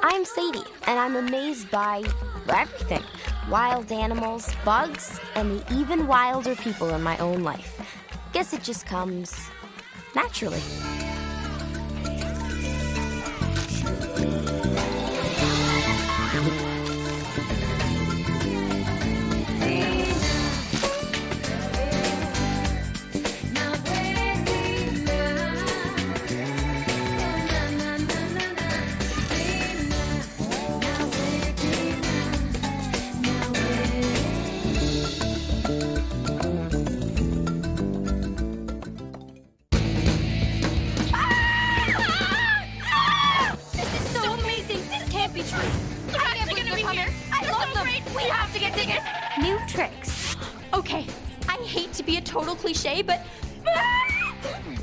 I'm Sadie, and I'm amazed by everything. Wild animals, bugs, and the even wilder people in my own life. Guess it just comes naturally. New tricks. Okay, I hate to be a total cliche, but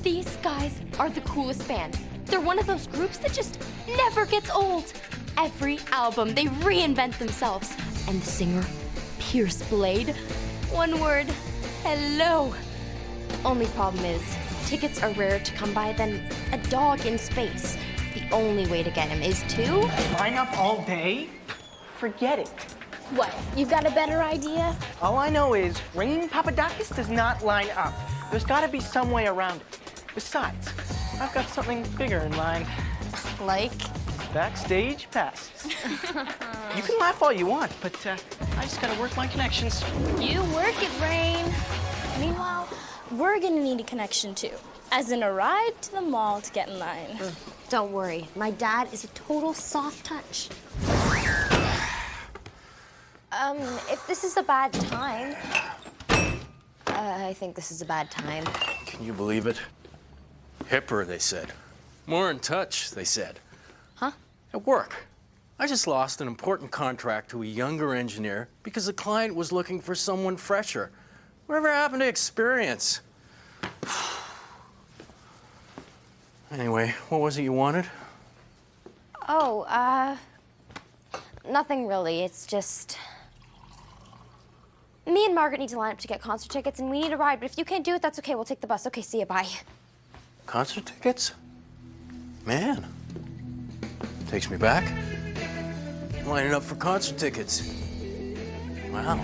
these guys are the coolest band. They're one of those groups that just never gets old. Every album, they reinvent themselves. And the singer, Pierce Blade, one word, hello. Only problem is, tickets are rarer to come by than a dog in space. The only way to get him is to... line up all day? Forget it. What, you've got a better idea? All I know is Rain Papadakis does not line up. There's gotta be some way around it. Besides, I've got something bigger in mind. Like? Backstage passes. You can laugh all you want, but I just gotta work my connections. You work it, Rain. Meanwhile, we're gonna need a connection too. As in a ride to the mall to get in line. Don't worry, my dad is a total soft touch. If this is a bad time... I think this is a bad time. Can you believe it? Hipper, they said. More in touch, they said. Huh? At work. I just lost an important contract to a younger engineer because the client was looking for someone fresher. Whatever happened to experience? Anyway, what was it you wanted? Oh, nothing really. It's just... Me and Margaret need to line up to get concert tickets, and we need a ride, but if you can't do it, that's okay. We'll take the bus. Okay, see ya, bye. Concert tickets? Man. Takes me back. Lining up for concert tickets. Wow.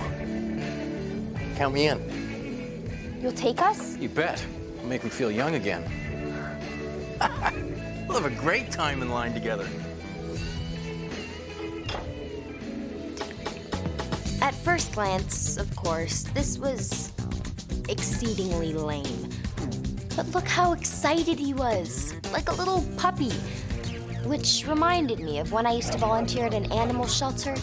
Count me in. You'll take us? You bet. It'll make me feel young again. We'll have a great time in line together. At first glance, of course, this was exceedingly lame. But look how excited he was, like a little puppy. Which reminded me of when I used to volunteer at an animal shelter,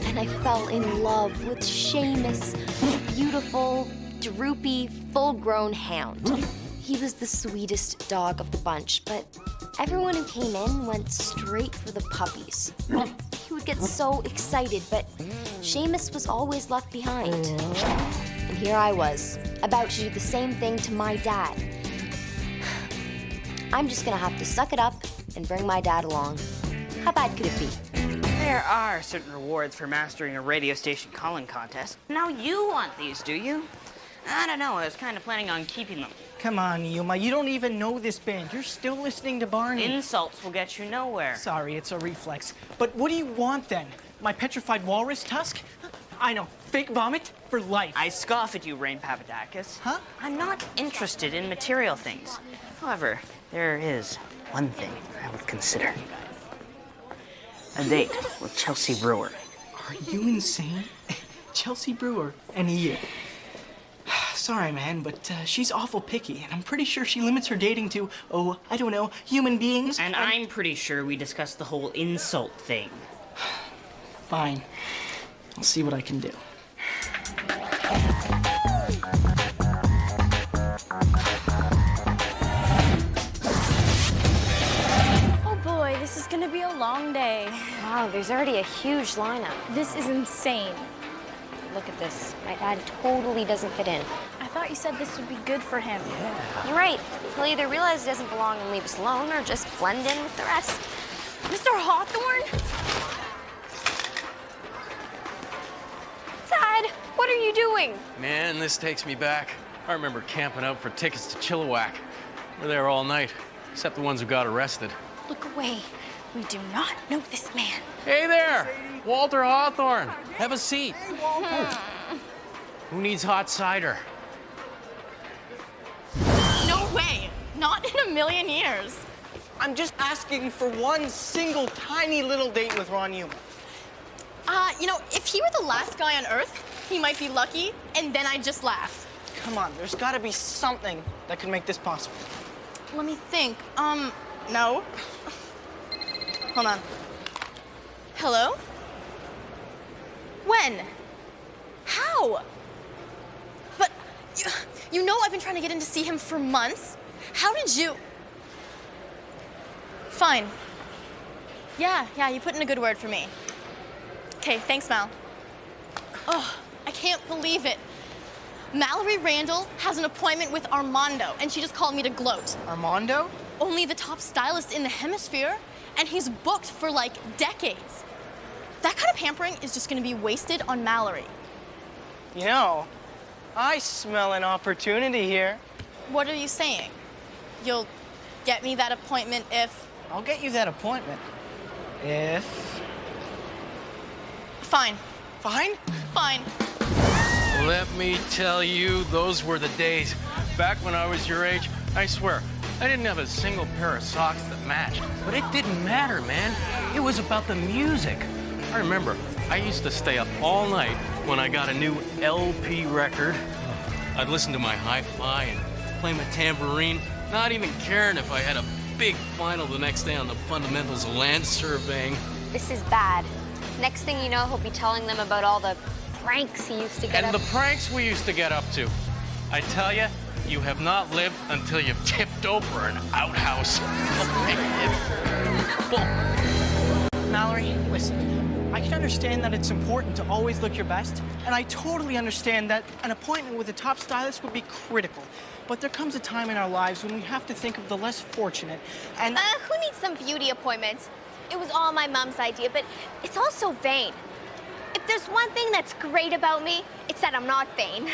and I fell in love with Seamus, a beautiful, droopy, full-grown hound. He was the sweetest dog of the bunch, but everyone who came in went straight for the puppies. He would get so excited, but Seamus was always left behind. And here I was, about to do the same thing to my dad. I'm just gonna have to suck it up and bring my dad along. How bad could it be? There are certain rewards for mastering a radio station calling contest. Now you want these, do you? I don't know, I was kind of planning on keeping them. Come on, Yuma, you don't even know this band. You're still listening to Barney. Insults will get you nowhere. Sorry, it's a reflex. But what do you want then? My petrified walrus tusk? I know, fake vomit for life. I scoff at you, Rain Papadakis. Huh? I'm not interested in material things. However, there is one thing I would consider. A date with Chelsea Brewer. Are you insane? Chelsea Brewer and you. Sorry, man, but she's awful picky, and I'm pretty sure she limits her dating to, oh, I don't know, human beings. And I'm pretty sure we discussed the whole insult thing. Fine. I'll see what I can do. Oh boy, this is gonna be a long day. Wow, there's already a huge lineup. This is insane. Look at this. My dad totally doesn't fit in. I thought you said this would be good for him. You're right. He'll either realize he doesn't belong and leave us alone, or just blend in with the rest. Mr. Hawthorne? Dad, what are you doing? Man, this takes me back. I remember camping out for tickets to Chilliwack. We're there all night, except the ones who got arrested. Look away. We do not know this man. Hey there, Walter Hawthorne. Have a seat. Hey, Walter. Who needs hot cider? No way. Not in a million years. I'm just asking for one single tiny little date with Ron Yuma. You know, if he were the last guy on Earth, he might be lucky, and then I'd just laugh. Come on, there's gotta be something that could make this possible. Let me think. No. Hold on. Hello? When? How? But you know I've been trying to get in to see him for months. How did you? Fine. Yeah, you put in a good word for me. Okay, thanks, Mal. Oh, I can't believe it. Mallory Randall has an appointment with Armando, and she just called me to gloat. Armando? Only the top stylist in the hemisphere, and he's booked for like decades. That kind of pampering is just gonna be wasted on Mallory. You know, I smell an opportunity here. What are you saying? You'll get me that appointment if... I'll get you that appointment. If... Fine. Fine? Fine. Let me tell you, those were the days. Back when I was your age, I swear, I didn't have a single pair of socks that matched. But it didn't matter, man. It was about the music. I remember, I used to stay up all night when I got a new LP record. I'd listen to my hi-fi and play my tambourine, not even caring if I had a big final the next day on the fundamentals of land surveying. This is bad. Next thing you know, he'll be telling them about all the pranks he used to get And up the pranks we used to get up to. I tell you, you have not lived until you've tipped over an outhouse. Mallory, listen. I can understand that it's important to always look your best, and I totally understand that an appointment with a top stylist would be critical. But there comes a time in our lives when we have to think of the less fortunate, and... Who needs some beauty appointments? It was all my mom's idea, but it's all so vain. If there's one thing that's great about me, it's that I'm not vain.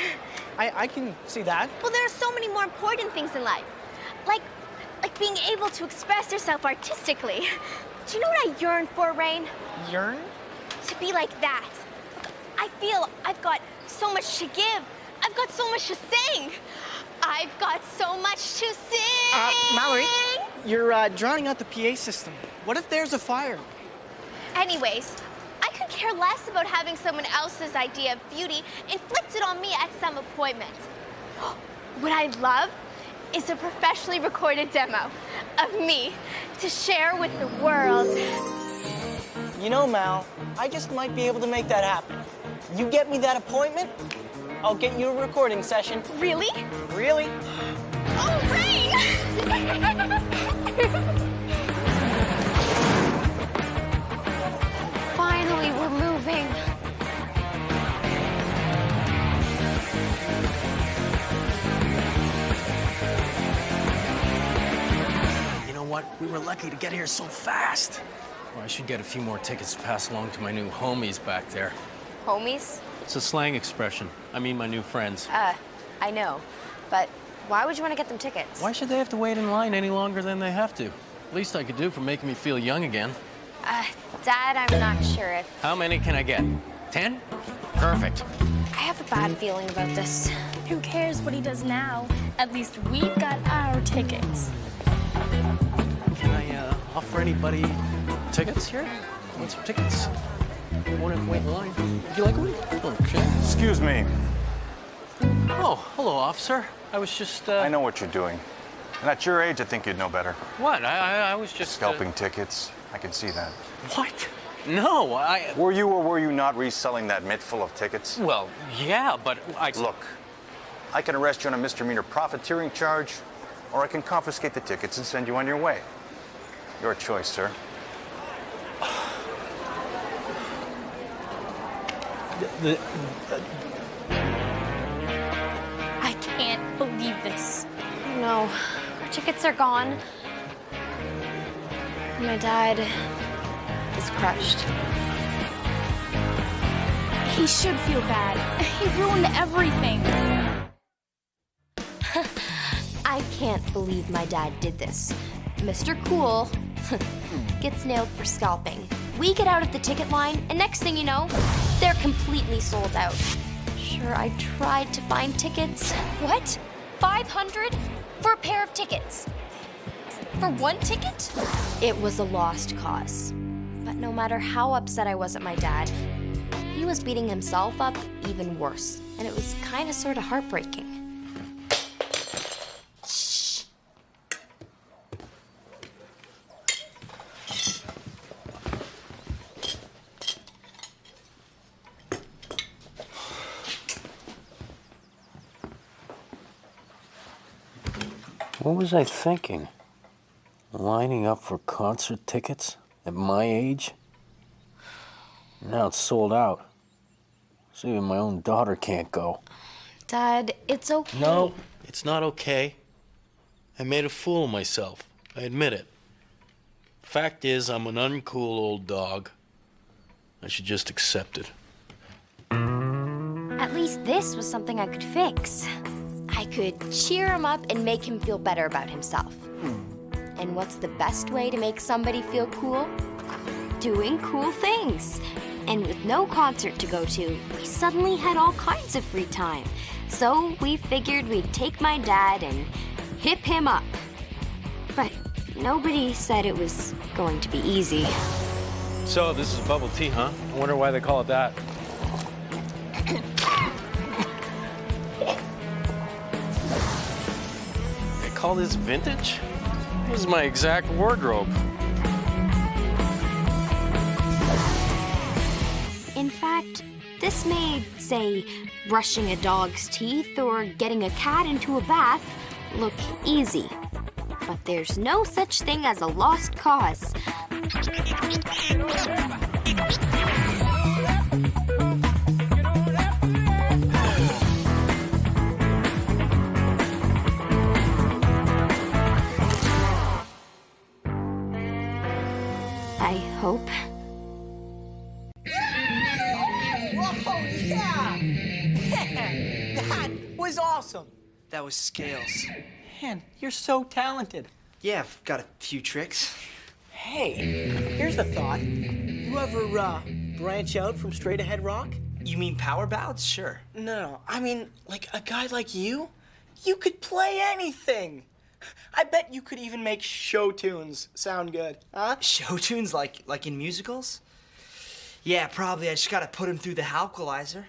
I can see that. Well, there are so many more important things in life. Like being able to express yourself artistically. Do you know what I yearn for, Rain? Yearn? To be like that. Look, I feel I've got so much to give. I've got so much to sing. I've got so much to sing. Mallory, you're drowning out the PA system. What if there's a fire? Anyways, I could care less about having someone else's idea of beauty inflicted on me at some appointment. What I'd love is a professionally recorded demo of me to share with the world. You know, Mal, I just might be able to make that happen. You get me that appointment, I'll get you a recording session. Really? Really? Oh, Rain! Finally, we're moving. You know what? We were lucky to get here so fast. Well, I should get a few more tickets to pass along to my new homies back there. Homies? It's a slang expression. I mean my new friends. I know, but why would you want to get them tickets? Why should they have to wait in line any longer than they have to? Least I could do for making me feel young again. Dad, I'm not sure if... How many can I get? 10? Perfect. I have a bad feeling about this. Who cares what he does now? At least we've got our tickets. Can I offer anybody tickets here? Want some tickets? Won't have to wait in line. Would you like one? Okay. Excuse me. Oh, hello, officer. I was just, I know what you're doing. And at your age, I think you'd know better. What? I was just... Scalping tickets. I can see that. What? No, I... Were you or were you not reselling that mitt full of tickets? Well, yeah, but I... Look, I can arrest you on a misdemeanor profiteering charge, or I can confiscate the tickets and send you on your way. Your choice, sir. I can't believe this. No, our tickets are gone. My dad is crushed. He should feel bad. He ruined everything. I can't believe my dad did this. Mr. Cool gets nailed for scalping. We get out of the ticket line, and next thing you know, they're completely sold out. Sure, I tried to find tickets. What? 500 for a pair of tickets? For one ticket? It was a lost cause. But no matter how upset I was at my dad, he was beating himself up even worse. And it was kind of sort of heartbreaking. What was I thinking? Lining up for concert tickets at my age? Now it's sold out. So even my own daughter can't go. Dad, it's okay. No, it's not okay. I made a fool of myself. I admit it. Fact is, I'm an uncool old dog. I should just accept it. At least this was something I could fix. I could cheer him up and make him feel better about himself. And what's the best way to make somebody feel cool? Doing cool things. And with no concert to go to, we suddenly had all kinds of free time. So we figured we'd take my dad and hip him up. But nobody said it was going to be easy. So, this is bubble tea, huh? I wonder why they call it that. They call this vintage? This is my exact wardrobe. In fact, this may say brushing a dog's teeth or getting a cat into a bath look easy. But there's no such thing as a lost cause. I hope. Whoa, yeah! That was awesome. That was scales. Man, you're so talented. Yeah, I've got a few tricks. Hey, here's the thought. You ever branch out from straight ahead rock? You mean power ballads? Sure. No, I mean, like a guy like you could play anything. I bet you could even make show tunes sound good, huh? Show tunes like in musicals? Yeah, probably. I just gotta put them through the halqualizer.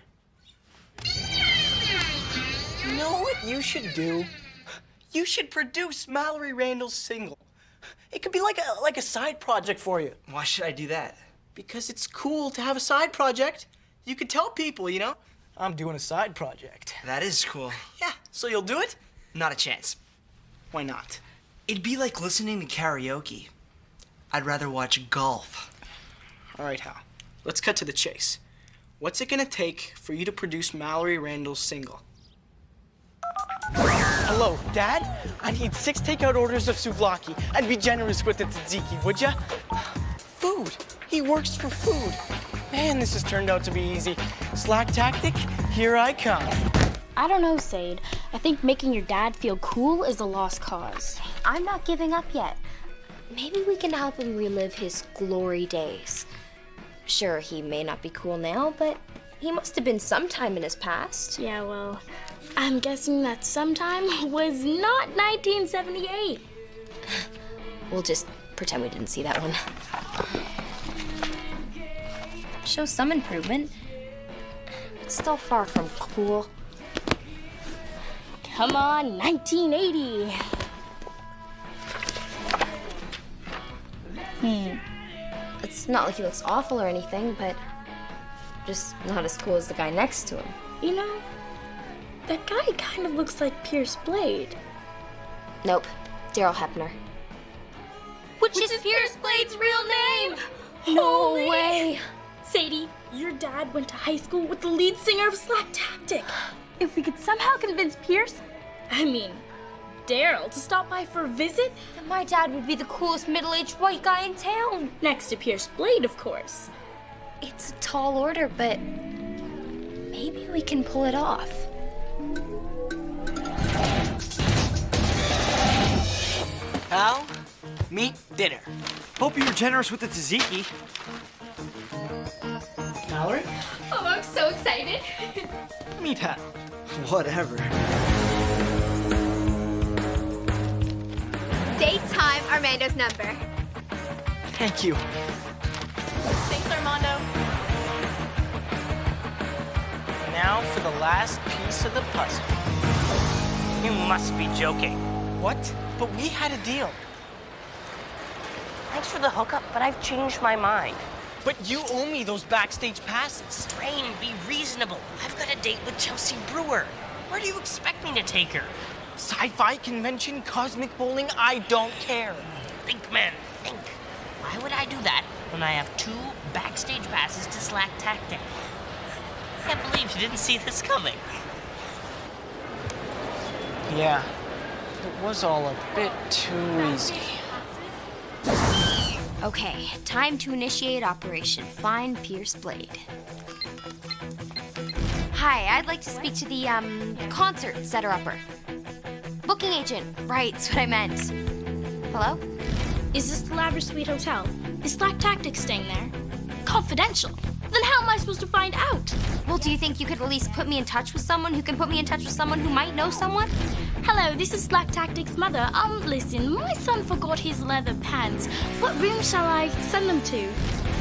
You know what you should do? You should produce Mallory Randall's single. It could be like a side project for you. Why should I do that? Because it's cool to have a side project. You could tell people, you know, I'm doing a side project. That is cool. Yeah, so you'll do it? Not a chance. Why not? It'd be like listening to karaoke. I'd rather watch golf. All right, Hal. Let's cut to the chase. What's it gonna take for you to produce Mallory Randall's single? Hello, Dad? I need 6 takeout orders of souvlaki. And be generous with the tzatziki, would ya? Food. He works for food. Man, this has turned out to be easy. Slack tactic, here I come. I don't know, Sade. I think making your dad feel cool is a lost cause. I'm not giving up yet. Maybe we can help him relive his glory days. Sure, he may not be cool now, but he must have been sometime in his past. Yeah, well, I'm guessing that sometime was not 1978. We'll just pretend we didn't see that one. Shows some improvement, but still far from cool. Come on, 1980. It's not like he looks awful or anything, but just not as cool as the guy next to him. You know, that guy kind of looks like Pierce Blade. Nope, Daryl Hepner. Which is Pierce Blade's real name! No way! Sadie, your dad went to high school with the lead singer of Slack Tactic. If we could somehow convince Pierce, Daryl, to stop by for a visit, Then my dad would be the coolest middle-aged white guy in town. next to Pierce Blade, of course. It's a tall order, but maybe we can pull it off. Hal, Meet dinner. Hope you were generous with the tzatziki. Mallory? Oh, I'm so excited. Meet her. Whatever. Date time, Armando's number. Thank you. Thanks, Armando. Now for the last piece of the puzzle. You must be joking. What? But we had a deal. Thanks for the hookup, but I've changed my mind. But you owe me those backstage passes. Rain, be reasonable. I've got a date with Chelsea Brewer. Where do you expect me to take her? Sci-fi convention, cosmic bowling, I don't care. Think, man, think. Why would I do that when I have 2 backstage passes to Slack Tactic? I can't believe you didn't see this coming. Yeah, it was all a bit too easy. Okay, time to initiate Operation Find Pierce Blade. Hi, I'd like to speak to the, concert setter-upper. Booking agent, right, that's what I meant. Hello? Is this the Lavish Suite Hotel? Is Slack Tactics staying there? Confidential. Then how am I supposed to find out? Well, do you think you could at least put me in touch with someone who can put me in touch with someone who might know someone? Hello, this is Slack Tactics' mother. Listen, my son forgot his leather pants. What room shall I send them to?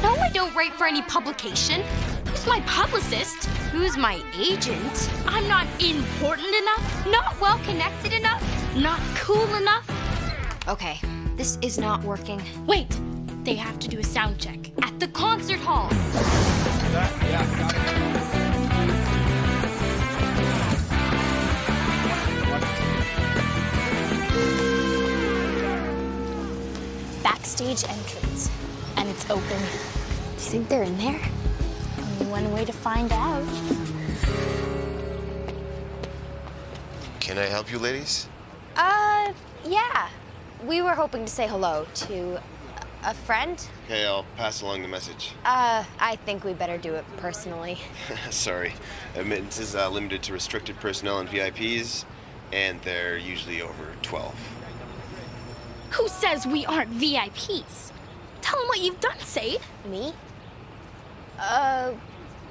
No, I don't write for any publication. Who's my publicist? Who's my agent? I'm not important enough? Not well connected enough? Not cool enough? Okay, this is not working. Wait, they have to do a sound check. At the concert hall. Yeah, got it. Backstage entrance, and it's open. Do you think they're in there? Only one way to find out. Can I help you, ladies? Yeah. We were hoping to say hello to a friend. Okay, I'll pass along the message. I think we better do it personally. Sorry. Admittance is limited to restricted personnel and VIPs, and they're usually over 12. Who says we aren't VIPs? Tell them what you've done, Sade. Me?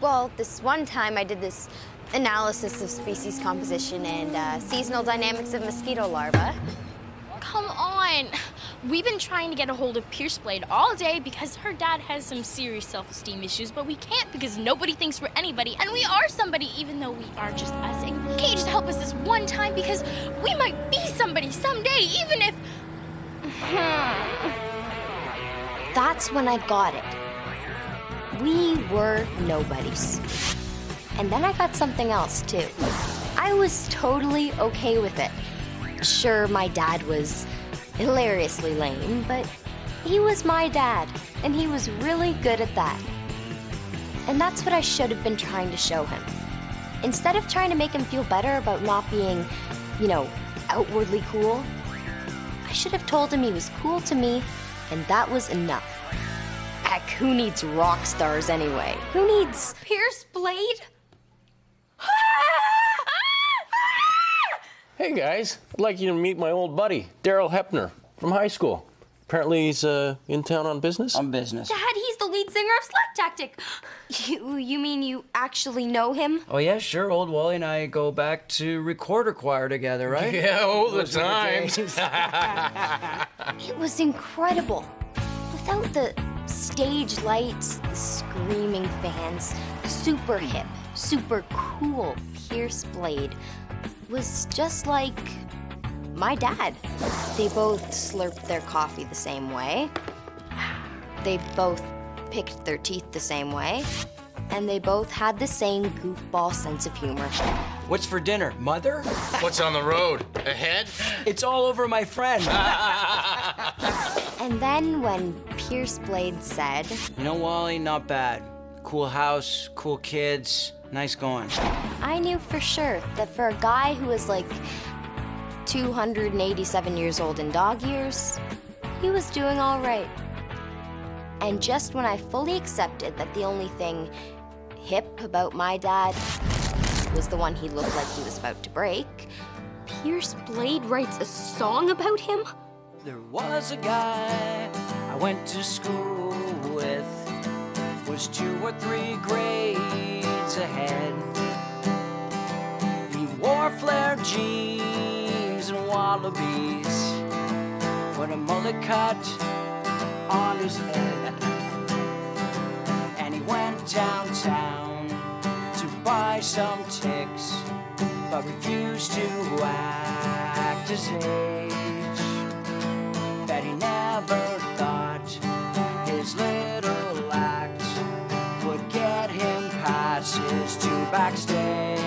Well, this one time I did this analysis of species composition and seasonal dynamics of mosquito larvae. Come on. We've been trying to get a hold of Pierce Blade all day because her dad has some serious self-esteem issues, but we can't because nobody thinks we're anybody, and we are somebody even though we are just us. And can't you just help us this one time because we might be somebody someday, even if... That's when I got it. We were nobodies. And then I got something else, too. I was totally okay with it. Sure, my dad was hilariously lame, but he was my dad, and he was really good at that. And that's what I should have been trying to show him. Instead of trying to make him feel better about not being, outwardly cool, I should have told him he was cool to me, and that was enough. Heck, who needs rock stars anyway? Who needs Pierce Blade? Hey guys, I'd like you to meet my old buddy, Daryl Hepner, from high school. Apparently he's in town on business. On business. Dad, he's the lead singer of Slack Tactic. You mean you actually know him? Oh yeah, sure. Old Wally and I go back to recorder choir together, right? Yeah, all the Those were the times. days. It was incredible. Without the stage lights, the screaming fans, super hip, super cool Pierce Blade was just like my dad. They both slurped their coffee the same way. They both picked their teeth the same way. And they both had the same goofball sense of humor. What's for dinner, mother? What's on the road? Ahead? It's all over my friend. And then when Pierce Blade said, You know, Wally, not bad. Cool house, cool kids, nice going. I knew for sure that for a guy who was like 287 years old in dog years, he was doing all right. And just when I fully accepted that the only thing hip about my dad was the one he looked like he was about to break, Pierce Blade writes a song about him? There was a guy I went to school with, was 2 or 3 grades ahead. He wore flared jeans and wallabies, put a mullet cut on his head, and he went downtown to buy some ticks, but refused to act his age. Bet he never thought his little act would get him passes to Backstage.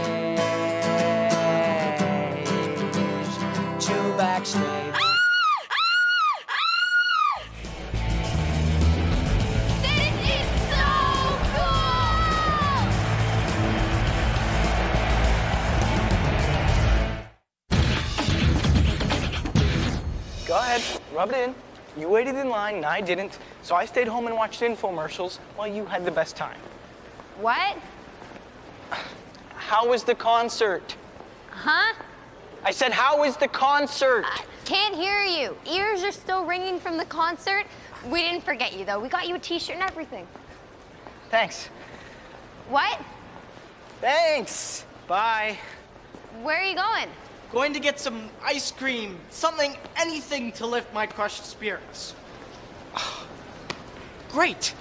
To Backstage. This is so cool! Go ahead, rub it in. You waited in line and I didn't, so I stayed home and watched infomercials while you had the best time. What? How was the concert? Huh? I said, how was the concert? Can't hear you. Ears are still ringing from the concert. We didn't forget you, though. We got you a t-shirt and everything. Thanks. What? Thanks. Bye. Where are you going? Going to get some ice cream, something, anything to lift my crushed spirits. Great.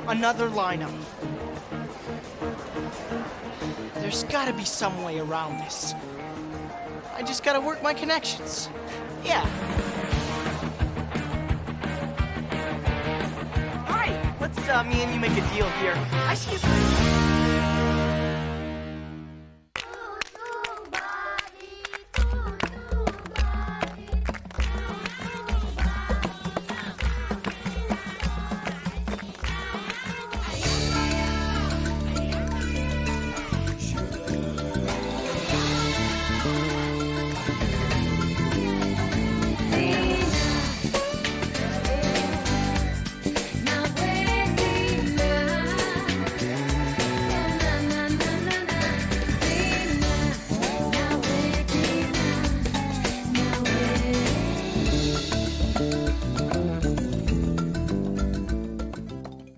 Another lineup. There's gotta be some way around this. I just gotta work my connections. Yeah. All right, let's me and you make a deal here. I see you.